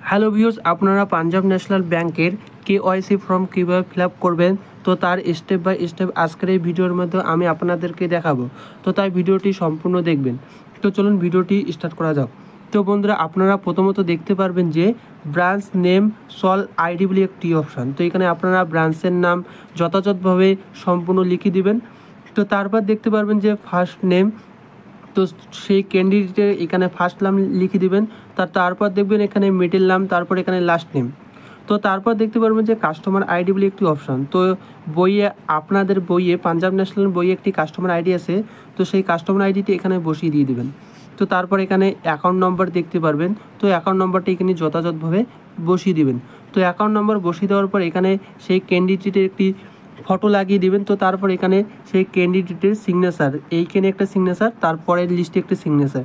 Hello viewers, আপনারা Punjab national ব্যাংকের KYC form কীভাবে ফিল আপ করবেন তো তার স্টেপ বাই স্টেপ আজকের এই ভিডিওর মধ্যে আমি আপনাদেরকে দেখাবো। তো তাই ভিডিওটি সম্পূর্ণ দেখবেন। তো চলুন ভিডিওটি স্টার্ট করা যাক। তো বন্ধুরা, আপনারা প্রথমত দেখতে পারবেন যে ব্রাঞ্চ নেম সল আইডি বলে একটি অপশান। তো এখানে আপনারা ব্রাঞ্চের নাম যথাযথভাবে সম্পূর্ণ লিখে দিবেন। তো তারপর দেখতে পারবেন যে ফার্স্ট নেম, তো সেই ক্যান্ডিডেটের এখানে ফার্স্ট নাম লিখে দিবেন। তারপর দেখবেন এখানে মিডল নাম, তারপর এখানে লাস্ট নেম। তো তারপর দেখতে পারবেন যে কাস্টমার আইডি বলে একটি অপশান। তো বইয়ে আপনাদের বইয়ে পাঞ্জাব ন্যাশনাল বইয়ে একটি কাস্টমার আইডি আছে, তো সেই কাস্টমার আইডিটি এখানে বসিয়ে দিয়ে দিবেন। তো তারপর এখানে অ্যাকাউন্ট নম্বর দেখতে পারবেন, তো অ্যাকাউন্ট নম্বরটি এখানে যথাযথভাবে বসিয়ে দিবেন। তো অ্যাকাউন্ট নম্বর বসিয়ে দেওয়ার পর এখানে সেই ক্যান্ডিডেটের একটি ফটো লাগিয়ে দিবেন। তো তারপর এখানে সেই ক্যান্ডিডেটের সিগনেচার, এইখানে একটা সিগনেচার, তারপরের লিস্টে একটা সিগনেচার,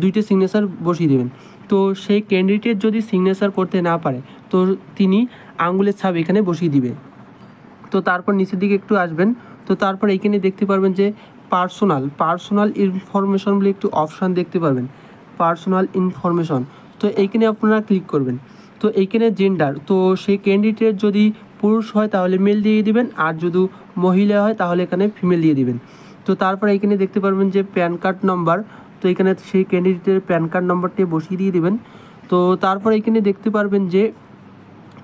দুইটা সিগনেচার বসিয়ে দেবেন। তো সেই ক্যান্ডিডেট যদি সিগনেচার করতে না পারে তো তিনি আঙুলের ছাপ এখানে বসিয়ে দিবে। তো তারপর নিচের দিকে একটু আসবেন, তো তারপর এইখানে দেখতে পারবেন যে পার্সোনাল ইনফরমেশন বলে একটু অপশান দেখতে পারবেন, পার্সোনাল ইনফরমেশন। তো এইখানে আপনারা ক্লিক করবেন। তো এইখানে জেন্ডার, তো সেই ক্যান্ডিডেট যদি পুরুষ হয় তাহলে মেল দিয়ে দিবেন, আর যদি মহিলা হয় তাহলে এখানে ফিমেল দিয়ে দিবেন। তো তারপর এইখানে দেখতে পারবেন যে প্যান কার্ড নম্বর, তো এখানে সেই ক্যান্ডিডেটের প্যান কার্ড নম্বরটি বসিয়ে দিয়ে দিবেন। তো তারপর এখানে দেখতে পারবেন যে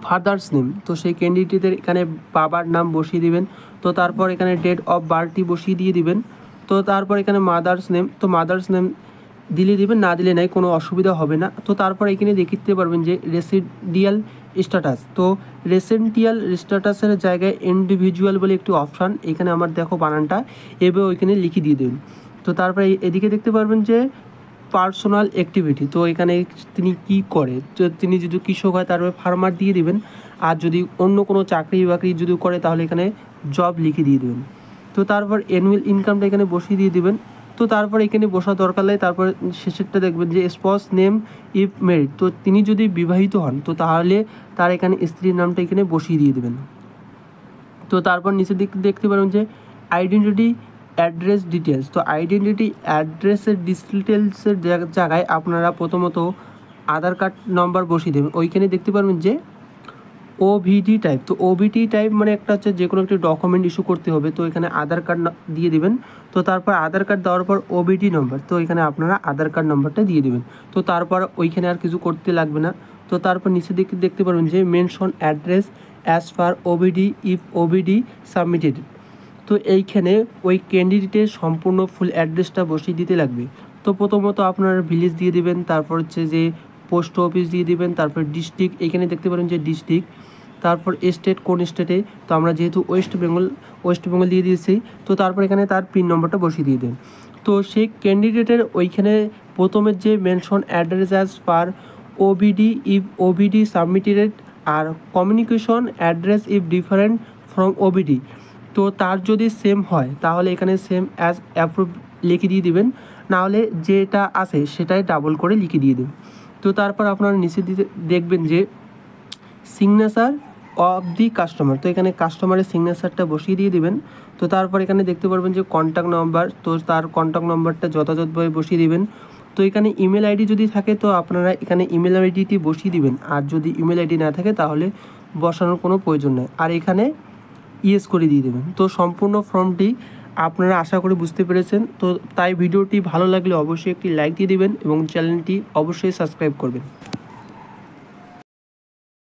ফাদার্স নেম, তো সেই ক্যান্ডিডেটের এখানে বাবার নাম বসিয়ে দিবেন। তো তারপর এখানে ডেট অফ বার্থটি বসিয়ে দিয়ে দিবেন। তো তারপর এখানে মাদার্স নেম, তো মাদার্স নেম দিলে দিবেন, না দিলে নাই, কোনো অসুবিধা হবে না। তো তারপর এখানে দেখতে পারবেন যে রেসিডিয়াল স্ট্যাটাস, তো রেসেন্টিয়াল স্ট্যাটাসের জায়গায় ইন্ডিভিজুয়াল বলে একটি অপশান, এখানে আমার দেখো বানানটা এভাবে ওইখানে লিখে দিয়ে দেবেন। তো তারপরে এদিকে দেখতে পারবেন যে পার্সোনাল অ্যাক্টিভিটি, তো এখানে তিনি কি করে, তো তিনি যদি কৃষক হয় তারপরে ফার্মার দিয়ে দিবেন, আর যদি অন্য কোনো চাকরি বাকরি যদি করে তাহলে এখানে জব লিখে দিয়ে দেবেন। তো তারপর অ্যানুয়াল ইনকামটা এখানে বসিয়ে দিয়ে দেবেন। তো তারপর এখানে বসা দরকার নেই, তারপর শেষেরটা দেখবেন যে স্পস নেম ইফ ম্যারিড, তো তিনি যদি বিবাহিত হন তো তাহলে তার এখানে স্ত্রীর নামটা এখানে বসিয়ে দিয়ে দেবেন। তো তারপর নিচের দিক দেখতে পারবেন যে আইডেন্টিটি অ্যাড্রেস ডিটেলস, তো আইডেন্টিটি অ্যাড্রেসের ডিটেলসের জায়গায় আপনারা প্রথমত আধার কার্ড নম্বর বসিয়ে দেবেন। ওইখানে দেখতে পারবেন যে ওভিডি টাইপ, তো ওভিডি টাইপ মানে একটা হচ্ছে যে কোনো একটি ডকুমেন্ট ইস্যু করতে হবে, তো এখানে আধার কার্ড দিয়ে দিবেন। তো তারপর আধার কার্ড দেওয়ার পর ওভিডি নম্বর, তো এখানে আপনারা আধার কার্ড নম্বরটা দিয়ে দেবেন। তো তারপর ওইখানে আর কিছু করতে লাগবে না। তো তারপর নিচে দিকে দেখতে পারবেন যে mention address as per OVD if OVD submitted, তো এইখানে ওই ক্যান্ডিডেটের সম্পূর্ণ ফুল অ্যাড্রেসটা বসিয়ে দিতে লাগবে। তো প্রথমত আপনার ভিলেজ দিয়ে দেবেন, তারপর হচ্ছে যে পোস্ট অফিস দিয়ে দেবেন, তারপর ডিস্ট্রিক্ট, এখানে দেখতে পারেন যে ডিস্ট্রিক্ট, তারপর স্টেট কোন স্টেটে, তো আমরা যেহেতু ওয়েস্ট বেঙ্গল দিয়ে দিয়েছি, তো তারপর এখানে তার পিন নম্বরটা বসিয়ে দিয়ে দেন। তো সেই ক্যান্ডিডেটের ওইখানে প্রথমের যে mention address as per OVD if OVD submitted, আর communication address if different from OVD, তো তার যদি সেম হয় তাহলে এখানে সেম অ্যাজ অ্যাপ্রুভ লিখে দিয়ে দিবেন, নাহলে যেটা আছে সেটাই ডাবল করে লিখে দিয়ে দেবেন। তো তারপর আপনারা নিচে দিতে দেখবেন যে সিগনেচার অফ দি কাস্টমার, তো এখানে কাস্টমারের সিগনেচারটা বসিয়ে দিয়ে দিবেন। তো তারপর এখানে দেখতে পারবেন যে কন্ট্যাক্ট নম্বর, তো তার কন্ট্যাক্ট নম্বরটা যথাযথভাবে বসিয়ে দিবেন। তো এখানে ইমেল আইডি যদি থাকে তো আপনারা এখানে ইমেল আইডিটি বসিয়ে দিবেন, আর যদি ইমেল আইডি না থাকে তাহলে বসানোর কোনো প্রয়োজন নেই, আর এখানে ইয়েস করে দিয়ে দেবেন। তো সম্পূর্ণ ফর্মটি আপনারা আশা করি বুঝতে পেরেছেন। তো তাই ভিডিওটি ভালো লাগলে অবশ্যই একটি লাইক দিয়ে দেবেন এবং চ্যানেলটি অবশ্যই সাবস্ক্রাইব করবেন।